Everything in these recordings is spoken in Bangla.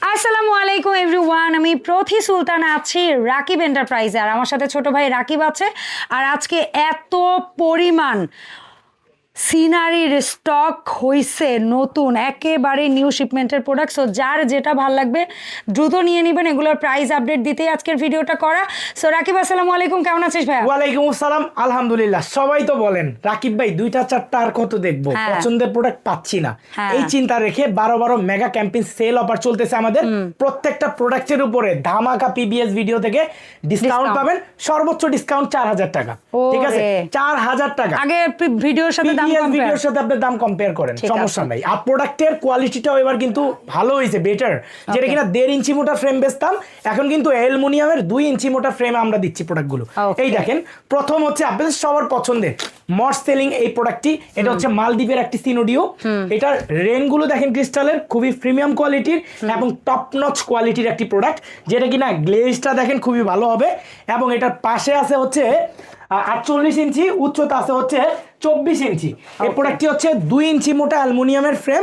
আসসালামু আলাইকুম এভরিওয়ান, আমি প্রথি সুলতান আছি রাকিব এন্টারপ্রাইজে, আর আমার সাথে ছোট ভাই রাকিব আছে। আর আজকে এত পরিমাণ সিনারির স্টক হইছে নতুন, একেবারে নিউ শিপমেন্টের প্রোডাক্ট। সো যার যেটা ভাল লাগবে দ্রুত নিয়ে নেবেন, এগুলোর প্রাইস আপডেট দিতেই আজকের ভিডিওটা করা। সো রাকিব, আসসালামু আলাইকুম, কেমন আছিস ভাই? ওয়ালাইকুম আসসালাম, আলহামদুলিল্লাহ। সবাই তো বলেন রাকিব ভাই দুইটা চারটা আর কত দেখবো, পছন্দের প্রোডাক্ট পাচ্ছি না। এই চিন্তা রেখে 12 মেগা ক্যাম্পেইন সেল অফার চলতেছে আমাদের। প্রত্যেকটা প্রোডাক্টের উপরে ধামাকা পিবিএস ভিডিও থেকে ডিসকাউন্ট পাবেন। সর্বোচ্চ ডিসকাউন্ট 4000 টাকা, ঠিক আছে? 4000 টাকা। আগে ভিডিওর সাথে ভিডিওর সাথে আপনি দাম কম্পেয়ার করেন, সমস্যা নাই। আর প্রোডাক্টের কোয়ালিটিটাও এবার কিন্তু ভালো হয়েছে, বেটার। যেটা কিনা 1.5 ইঞ্চি মোটা ফ্রেম বেচতাম, এখন কিন্তু অ্যালুমিনিয়ামের 2 ইঞ্চি মোটা ফ্রেম আমরা দিচ্ছি প্রোডাক্টগুলো। এই দেখেন, প্রথম হচ্ছে আপনাদের সবার পছন্দের মস্ট সেলিং এই প্রোডাক্টটি। এটা হচ্ছে মালদ্বীপের একটি সিনোডিও। এটার রেনগুলো দেখেন ক্রিস্টালের, খুবই প্রিমিয়াম কোয়ালিটির এবং টপ নচ কোয়ালিটির একটি প্রোডাক্ট, যেটা কিনা গ্লেজটা দেখেন খুবই ভালো হবে। এবং এটার পাশে আছে হচ্ছে 48 ইঞ্চি, উচ্চতা আছে হচ্ছে 24 ইঞ্চি। এই প্রোডাক্টটি হচ্ছে 2 ইঞ্চি মোটা অ্যালুমিনিয়ামের ফ্রেম,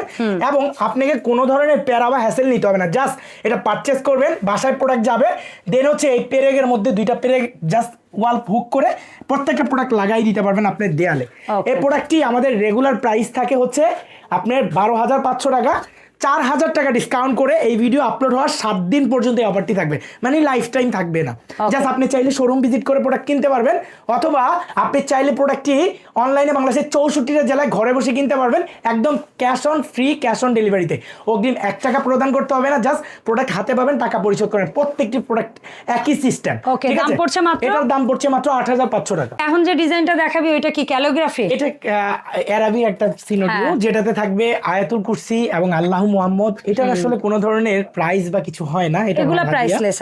এবং আপনাকে কোনো ধরনের প্যারা বা হ্যাসেল নিতে হবে না। জাস্ট এটা পারচেস করবেন, বাসায় প্রোডাক্ট যাবে, দেন হচ্ছে এই পেরেকের মধ্যে 2টা পেরেক জাস্ট ওয়াল হুক করে প্রত্যেকটা প্রোডাক্ট লাগাই দিতে পারবেন আপনার দেয়ালে। এই প্রোডাক্টটি আমাদের রেগুলার প্রাইস থাকে হচ্ছে আপনার 12,500 টাকা। 4000 টাকা ডিসকাউন্ট করে এই ভিডিও আপলোড হওয়ার 7 দিন পর্যন্ত এই অফারটি থাকবে, মানে লাইফ টাইম থাকবে না। জাস্ট আপনি চাইলে শোরুম ভিজিট করে প্রোডাক্ট কিনতে পারবেন, অথবা আপনি চাইলে প্রোডাক্টটি অনলাইনে বাংলাদেশের 64টা জেলায় ঘরে বসে কিনতে পারবেন, একদম cash on free, cash on ডেলিভারিতে। অগ্রিম 1 টাকা প্রদান করতে হবে না, জাস্ট প্রোডাক্ট হাতে পাবেন, টাকা পরিশোধ করেন। প্রত্যেকটি প্রোডাক্ট একই সিস্টেম। দাম পড়ছে মাত্র, এটার দাম পড়ছে মাত্র 8500 টাকা। এখন যে ডিজাইনটা দেখাবি ওইটা কি ক্যালিগ্রাফি? এটা আরবি একটা সিনোডিও, যেটাতে থাকবে আয়াতুল কুরসি এবং আল্লাহ মুহাম্মদ। এটা আসলে কোনো ধরনের প্রাইস বা কিছু হয় না, এটা এগুলা প্রাইসলেস।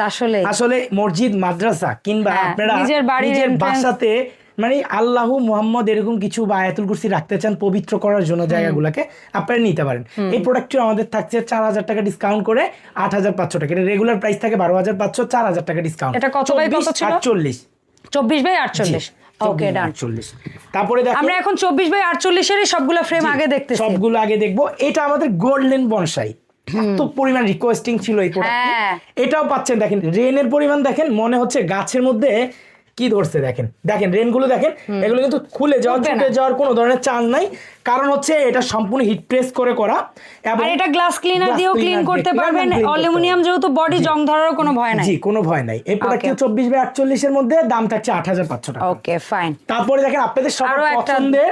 আসলে মসজিদ, মাদ্রাসা কিংবা আপনারা নিজের বাসাতে মানে আল্লাহ মুহাম্মদ এরকম কিছু বা আয়াতুল কুরসি রাখতে চান পবিত্র করার জন্য জায়গাগুলোকে, আপনারা নিতে পারেন। এই প্রোডাক্টটি আমাদের থাকছে 4000 টাকা ডিসকাউন্ট করে 8500 টাকা। এটা রেগুলার প্রাইস থাকে 12500, 4000 টাকা ডিসকাউন্ট। এটা কত বাই কত ছিল? 48, 24/48। ওকে, ডান। তারপরে আমরা এখন 24/48 সবগুলো ফ্রেম আগে দেখতেছি, সবগুলো আগে দেখবো। এটা আমাদের গোল্ডেন বনসাই, এত পরিমাণ রিকোয়েস্টিং ছিল এই প্রোডাক্টটি। এটাও পাচ্ছেন, দেখেন রেনের পরিমাণ দেখেন, মনে হচ্ছে গাছের মধ্যে কি ধরছে। দেখেন দেখেন রেনগুলো দেখেন, এগুলো কিন্তু খুলে যাওয়ার, ছুটে যাওয়ার কোনো ধরনের চান্স নাই, কারণ হচ্ছে এটা সম্পূর্ণ হিট প্রেস করে করা। এবং এটা গ্লাস ক্লিনার দিয়েও ক্লিন করতে পারবেন। অ্যালুমিনিয়াম যেহেতু বডি জং ধরার কোনো ভয় নাই। জি, কোনো ভয় নাই। এই প্রোডাক্টটি 24/48 এর মধ্যে দাম থাকছে 8500 টাকা। ওকে, ফাইন। তারপরে দেখেন আপনাদের সবার পছন্দের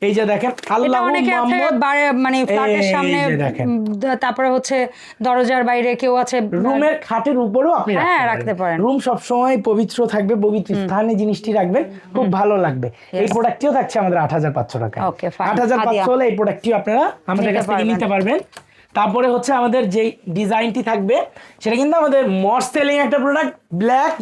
এই যে দেখেন আল্লাহ মুহাম্মদ, মানে ফ্ল্যাটের সামনে, তারপরে হচ্ছে দরজার বাইরে কেউ আছে, রুমের খাটের উপরেও আপনি রাখতে পারেন। রুম সব সময় পবিত্র থাকবে, পবিত্র স্থানে জিনিসটি রাখবেন, খুব ভালো লাগবে। এই প্রোডাক্টটিও থাকছে আমাদের 8500 টাকা। 8500 হলে এই প্রোডাক্টটিও আপনারা আমাদের কাছ থেকে নিতে পারবেন। তারপরে হচ্ছে আমাদের যে ডিজাইনটি থাকবে সেটা কিন্তু আমাদের মোস্ট সেলিং একটা প্রোডাক্ট, ব্ল্যাক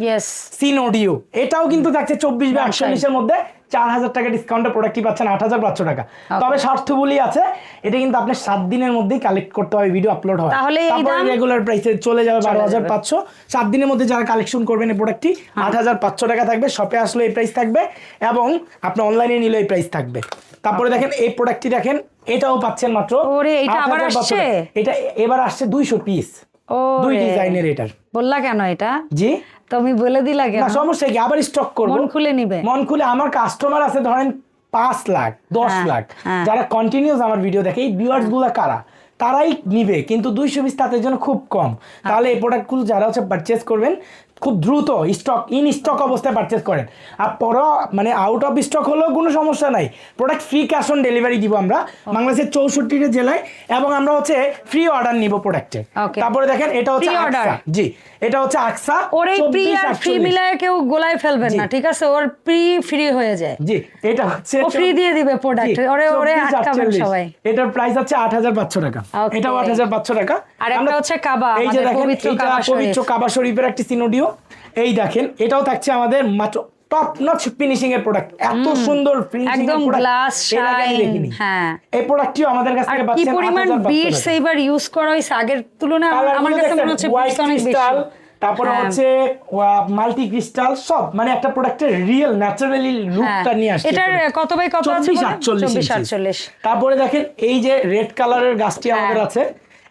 সিনোডিও। এটাও কিন্তু থাকছে 24/48 এর মধ্যে। 4000 টাকা ডিসকাউন্টে প্রোডাক্টটি পাচ্ছেন 8500 টাকা। তবে স্বার্থবলী আছে, এটা কিন্তু আপনি 7 দিনের মধ্যেই কালেক্ট করতে হবে, ভিডিও আপলোড হয়, তারপরে রেগুলার প্রাইসে চলে যাবে 12500। 7 দিনের মধ্যে যারা কালেকশন করবেন এই প্রোডাক্টটি 8500 টাকা থাকবে। শপে আসলে এই প্রাইস থাকবে, এবং আপনি অনলাইনে নিলে এই প্রাইস থাকবে। তারপরে দেখেন এই প্রোডাক্টটি দেখেন, এটাও পাচ্ছেন মাত্র 8500। এটা এবার আসছে 200 পিস, 2 ডিজাইনের। এটার বললা কেন এটা? জি, তুমি বলে দিলা কেন? না সমস্যা কি, আবার স্টক করব, মন খুলে নিবে। মন খুলে। আমার কাস্টমার আছে ধরেন 5 লাখ 10 লাখ, যারা কন্টিনিউস আমার ভিডিও দেখে, এই ভিউয়ার্স গুলো কারা, তারাই নিবে, কিন্তু 200 পিস তাদের জন্য খুব কম। তাহলে এই প্রোডাক্টগুলো যারা হচ্ছে পারচেস করবেন, খুব দ্রুত ইন স্টক অবস্থায় পারচেস করেন। আর পরে মানে আউট অফ স্টক হলেও কোনো সমস্যা নাই, product free cash on delivery দিব আমরা বাংলাদেশের 64টা জেলায়, এবং আমরা হচ্ছে ফ্রি অর্ডার নিব প্রোডাক্টে। তারপরে দেখেন এটা হচ্ছে আকসা। জি, এটা হচ্ছে আকসা। ওর এই প্রি আর ফ্রি মিলায় কেউ গোলায় ফেলবেন না, ঠিক আছে? ওর ফ্রি হয়ে যায়। জি, এটা হচ্ছে ও ফ্রি দিয়ে দিবে প্রোডাক্ট, ওরে আটকাবেন সবাই। এটার প্রাইস হচ্ছে 8500 টাকা। এটাও 8500 টাকা। আর একটা হচ্ছে কাবা, আমাদের পবিত্র কাবা শরীফের একটি সিনোডিও। এই দেখেন, এটাও থাকছে আমাদের মাত্র টপ নচ ফিনিশিং এর প্রোডাক্ট, এত সুন্দর ফিনিশিং এর প্রোডাক্ট, গ্লাস শাইন। হ্যাঁ, এই প্রোডাক্টটিও আমাদের কাছ থেকে পাচ্ছেন। কি পরিমাণ বিটস এইবার ইউজ করা হইছে আগের তুলনায়, আমার কাছে মনে হচ্ছে বিটস অনেক বেশি। তারপরে হচ্ছে মাল্টি ক্রিস্টাল, সব মানে একটা প্রোডাক্টের রিয়েল ন্যাচারালি লুকটা নিয়ে আসছে। এটার কত বাই কত আছে? 24/48। তারপরে দেখেন এই যে রেড কালারের গাছটি আমাদের আছে,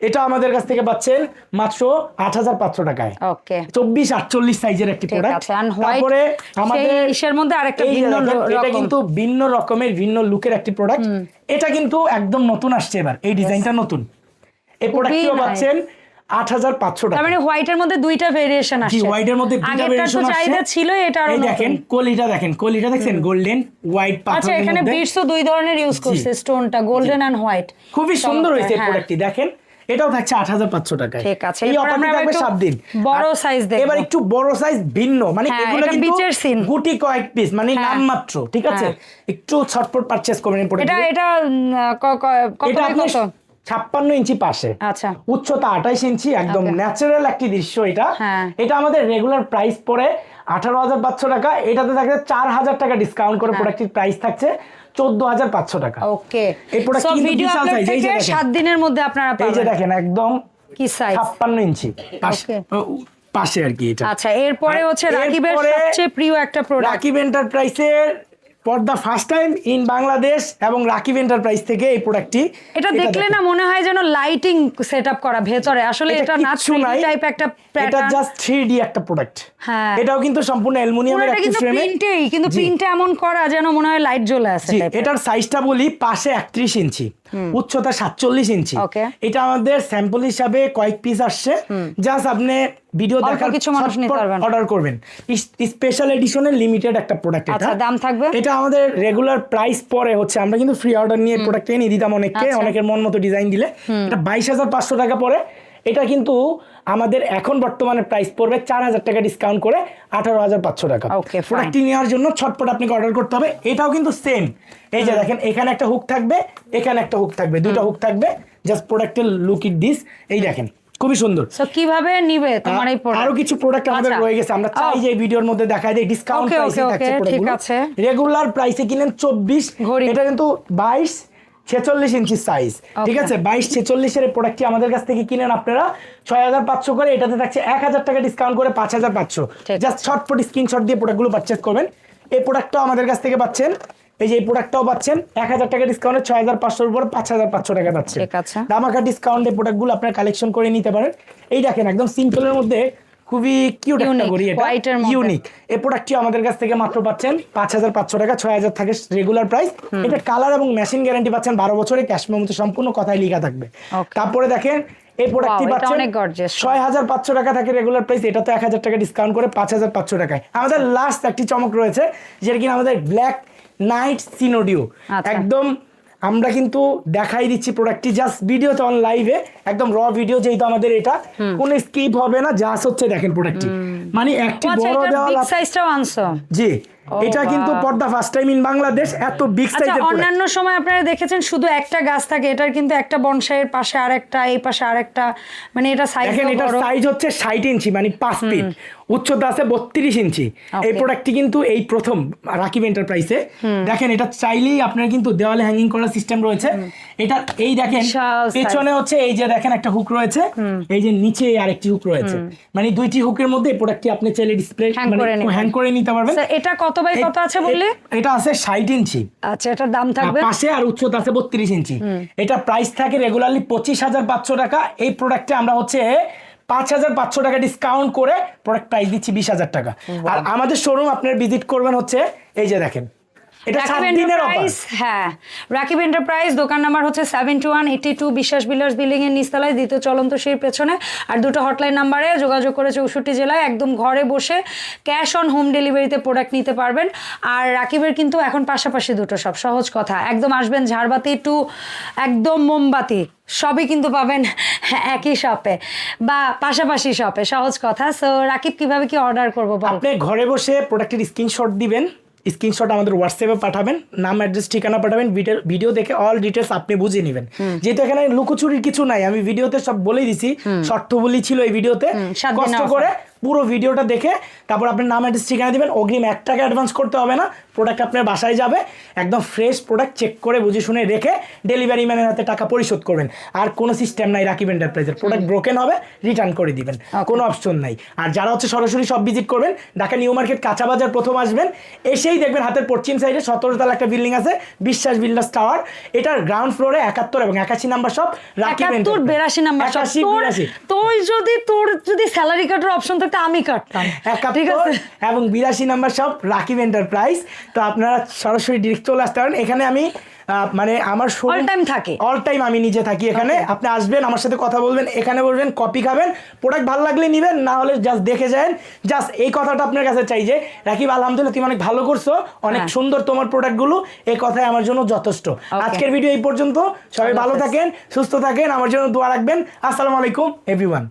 এটা আমাদের কাছ থেকে পাচ্ছেন মাত্র 8,500 টাকায়। ওকে 24-48 সাইজের একটি প্রোডাক্ট। তারপরে আমাদের এর মধ্যে আরেকটা ভিন্ন এটা কিন্তু ভিন্ন রকমের ভিন্ন লুকের একটি প্রোডাক্ট। এটা কিন্তু একদম নতুন আসছে এবার, এই ডিজাইনটা নতুন। এই প্রোডাক্টটিও পাচ্ছেন 8,500 টাকা। তার মানে হোয়াইটের মধ্যে দুইটা ভেরিয়েশন আসছে। জি, হোয়াইটের মধ্যে দুইটা ভেরিয়েশন আসছে। চাহিদা ছিল, এটা আরো এই দেখেন কলিটা দেখছেন গোল্ডেন হোয়াইট পাথরের মধ্যে। আচ্ছা, এখানে বিটসও দুই ধরনের ইউজ করছে, স্টোনটা গোল্ডেন এন্ড হোয়াইট। খুবই সুন্দর হয়েছে এই প্রোডাক্টটি, দেখেন এটাও থাকছে 8,500 টাকায়। ঠিক আছে, এই অফারটি থাকবে 7 দিন। বড় সাইজ দেখব, এবার একটু বড় সাইজ ভিন্ন, মানে এগুলো কিন্তু গুটি কয়েক পিস, মানে নাম মাত্র, ঠিক আছে? একটু ছটপট পারচেজ করবেন এই প্রোডাক্ট। এটা কত কত? 56 ইঞ্চি পাশে, আচ্ছা, উচ্চতা 28 ইঞ্চি, একদম ন্যাচারাল একটি দৃশ্য এটা। এটা আমাদের রেগুলার প্রাইস পড়ে 18,500 টাকা। এটাতে থাকছে 4,000 টাকা ডিসকাউন্ট করে প্রোডাক্টের প্রাইস থাকছে 14,500 টাকা। ওকে, এই প্রোডাক্ট কিন্তু বিশাল সাইজ, এই যে 7 দিনের মধ্যে আপনারা পাবেন। এই যে দেখেন একদম কি সাইজ, 56 ইঞ্চি পাশে আর কি এটা। আচ্ছা, এরপরে হচ্ছে রাকিবের সবচেয়ে প্রিয় একটা প্রোডাক্ট, রাকিব এন্টারপ্রাইজের for the first time in Bangladesh, এবং রাকিব এন্টারপ্রাইজ থেকে এই প্রোডাক্টটি। এটা দেখলে না মনে হয় যেন লাইটিং সেটআপ করা ভেতরে, আসলে এটা না 3D টাইপ একটা প্যাটার্ন, এটা জাস্ট 3D একটা প্রোডাক্ট। হ্যাঁ, এটাও কিন্তু সম্পূর্ণ অ্যালুমিনিয়ামের একটি ফ্রেমে, কিন্তু প্রিন্টে এমন করা যেন মনে হয় লাইট জ্বলে আছে। এটার সাইজটা বলি, পাশে 31 ইঞ্চি, উচ্চতা 47 ইঞ্চি। এটা আমাদের স্যাম্পল হিসাবে কয়েক পিস আসছে, জাস্ট আপনি ভিডিও দেখার কিছু মানুষ নিতে পারবেন, অর্ডার করবেন। স্পেশাল এডিশনের লিমিটেড একটা প্রোডাক্ট এটা। আচ্ছা, দাম থাকবে? এটা আমাদের রেগুলার প্রাইস পরে হচ্ছে, আমরা কিন্তু ফ্রি অর্ডার নিয়ে প্রোডাক্ট এনে দিতাম অনেককে, অনেকের মন মতো ডিজাইন দিলে। এটা 22,500 টাকা পরে। এটা কিন্তু আমাদের এখন বর্তমানে প্রাইস পড়বে 4,000 টাকা ডিসকাউন্ট করে 18,500 টাকা। প্রোডাক্টটি নেওয়ার জন্য ছটপট আপনাকে অর্ডার করতে হবে। এটাও কিন্তু সেম, এই যে দেখেন এখানে একটা হুক থাকবে, এখানে একটা হুক থাকবে, দুটো হুক থাকবে। জাস্ট প্রোডাক্টের লুক ইট দিস, এই দেখেন খুবই সুন্দর। সো কিভাবে নিবে তোমার এই প্রোডাক্ট? আরো কিছু প্রোডাক্ট আমাদের রয়ে গেছে, আমরা চাই যে এই ভিডিওর মধ্যে দেখাই দেই। ডিসকাউন্ট প্রাইসে থাকছে প্রোডাক্টগুলো। রেগুলার প্রাইসে কিনেন 24, এটা কিন্তু 22-46 ইঞ্চি সাইজ, ঠিক আছে? 22-46 এর প্রোডাক্টটি আমাদের কাছ থেকে কিনেন আপনারা 6,500 করে। এটাতে থাকছে 1,000 টাকা ডিসকাউন্ট করে 5,500। জাস্ট শর্টপট স্ক্রিনশট দিয়ে প্রোডাক্টগুলো পারচেজ করবেন। এই প্রোডাক্টটাও আমাদের কাছ থেকে পাচ্ছেন, এই যে এই প্রোডাক্টটাও পাচ্ছেন 1,000 টাকা ডিসকাউন্টে 6,500 এর উপর 5,500 টাকা পাচ্ছেন। ধামাকা ডিসকাউন্টে প্রোডাক্টগুলো আপনারা কালেকশন করে নিতে পারেন। এই দেখেন একদম সিম্পলের মধ্যে খুবই কিউট একটা গড়ি, এটা ইউনিক। এই প্রোডাক্টটি আমাদের কাছ থেকে মাত্র পাচ্ছেন 5,500 টাকা, 6,000 থাকে রেগুলার প্রাইস। এটা কালার এবং মেশিন গ্যারান্টি পাচ্ছেন 12 বছরের, ক্যাশ মেমোতে সম্পূর্ণ কথাই লেখা থাকবে। তারপরে দেখেন এই প্রোডাক্টটি পাচ্ছেন 6,500 টাকা থাকে রেগুলার প্রাইস, এটা তো 1,000 টাকা ডিসকাউন্ট করে 5,500 টাকায়। আমাদের লাস্ট একটি চমক রয়েছে, যেটা কিনা আমাদের ব্ল্যাক নাইট সিনোডিও। একদম আমরা কিন্তু দেখাই দিচ্ছি প্রোডাক্টটি জাস্ট ভিডিওতে অন লাইভে, একদম র ভিডিও, যেহেতু আমাদের এটা কোনো স্কিপ হবে না। জাস্ট হচ্ছে দেখেন প্রোডাক্টটি, মানে একটি বড় দেওয়াল সাইজটাও আনছো। জি, এটা কিন্তু পর্দা ফার্স্ট টাইম ইন বাংলাদেশ এত বিগ সাইজের। অন্যান্য সময় আপনারা দেখেছেন শুধু একটা গাছ থাকে, এটার কিন্তু একটা বনসাইয়ের পাশে আরেকটা, এই পাশে আরেকটা, মানে এটা সাইজ দেখেন, এটা সাইজ হচ্ছে 60 ইঞ্চি, মানে 5 ফিট, উচ্চতা আছে 32 ইঞ্চি। এই প্রোডাক্টটি কিন্তু এই প্রথম রাকিব এন্টারপ্রাইজে। দেখেন এটা চাইলেই আপনার কিন্তু দেওয়ালে হ্যাঙ্গিং করার সিস্টেম রয়েছে। এটা এই দেখেন পেছনে হচ্ছে এই যে দেখেন একটা হুক রয়েছে, এই যে নিচে আরেকটি হুক রয়েছে, মানে দুইটি হুকের মধ্যে এই প্রোডাক্টটি আপনি চাইলে ডিসপ্লে হ্যাং করে নিতে পারবেন। এটা কত বাই কত আছে বললে? এটা আছে 60 ইঞ্চি। আচ্ছা, এটার দাম থাকবে পাশে, আর উচ্চতা আছে 32 ইঞ্চি। এটা প্রাইস থাকে রেগুলারলি 25,500 টাকা। এই প্রোডাক্টে আমরা হচ্ছে 5,500 টাকা ডিসকাউন্ট করে প্রোডাক্ট প্রাইস দিচ্ছি 20,000 টাকা। আর আমাদের শোরুম আপনারা ভিজিট করবেন হচ্ছে এই যে দেখেন, এটা 7 দিনের অফার। হ্যাঁ, রাকিব এন্টারপ্রাইজ, দোকান নাম্বার হচ্ছে 7182 বিশ্বাস বিল্ডার্স বিল্ডিং এর নিচতলায়, দ্বিতীয় চলন্ত সিঁড়ির পেছনে। আর দুটো হটলাইন নাম্বারে যোগাযোগ করে 64 জেলায় একদম ঘরে বসে ক্যাশ অন হোম ডেলিভারিতে প্রোডাক্ট নিতে পারবেন। আর রাকিবের কিন্তু এখন পাশাপাশি দুটো সব, সহজ কথা, একদম আসবেন ঝাড়বাতি টু একদম মোমবাতি, সবই কিন্তু পাবেন একই শপে বা পাশাপাশি শপে, সহজ কথা। সো রাকিব কিভাবে কি অর্ডার করবো? আপনি ঘরে বসে প্রোডাক্টের স্ক্রিনশট দিবেন, স্ক্রিনশট আমাদের হোয়াটসঅ্যাপে পাঠাবেন, নাম অ্যাড্রেস ঠিকানা পাঠাবেন, ভিডিও দেখে অল ডিটেলস আপনি বুঝে নেবেন। যেহেতু এখানে লুকোচুরির কিছু নাই, আমি ভিডিওতে সব বলেই দিছি, শর্ত বলি ছিল এই ভিডিওতে। কষ্ট করে পুরো ভিডিওটা দেখে তারপর আপনার নাম অ্যাড্রেস ঠিকানা দিবেন, অগ্রিম 1 টাকা অ্যাডভান্স করতে হবে না, প্রোডাক্ট আপনার বাসায় যাবে, একদম ফ্রেশ প্রোডাক্ট চেক করে বুঝে শুনে রেখে ডেলিভারি ম্যানের হাতে টাকা পরিশোধ করবেন। আর কোনো সিস্টেম নাই রাকিব এন্টারপ্রাইজের, প্রোডাক্ট ব্রোকেন হবে রিটার্ন করে দিবেন, কোনো অপশন নাই। আর যারা হচ্ছে সরাসরি সব ভিজিট করবেন, ঢাকা নিউ মার্কেট কাঁচা বাজার প্রথম আসবেন, এসেই দেখবেন হাতের পশ্চিম সাইডে 17 তলা একটা বিল্ডিং আছে, বিশ্বাস বিল্ডার্স টাওয়ার, এটার গ্রাউন্ড ফ্লোরে 71 এবং 81 নাম্বার সব রাকিব 81 82 নাম্বার সব। তোর যদি স্যালারি কাটার অপশন থাকতো আমি কাটতাম। 71 এবং 82 নাম্বার সব রাকিব এন্টারপ্রাইজ। তো আপনারা সরাসরি ডিরেক্ট চলে আসতে পারেন। এখানে আমি মানে আমার অল টাইম থাকে, অল টাইম আমি নিজে থাকি এখানে। আপনি আসবেন, আমার সাথে কথা বলবেন, এখানে বলবেন, কপি খাবেন, প্রোডাক্ট ভালো লাগলে নেবেন, না হলে জাস্ট দেখে যান। জাস্ট এই কথাটা আপনার কাছে চাই যে রাকিব আলহামদুলিল্লাহ তুমি অনেক ভালো করছো, অনেক সুন্দর তোমার প্রোডাক্টগুলো, এই কথাই আমার জন্য যথেষ্ট। আজকের ভিডিও এই পর্যন্ত, সবাই ভালো থাকেন, সুস্থ থাকেন, আমার জন্য দোয়া রাখবেন। আসসালামু আলাইকুম এভরিওয়ান।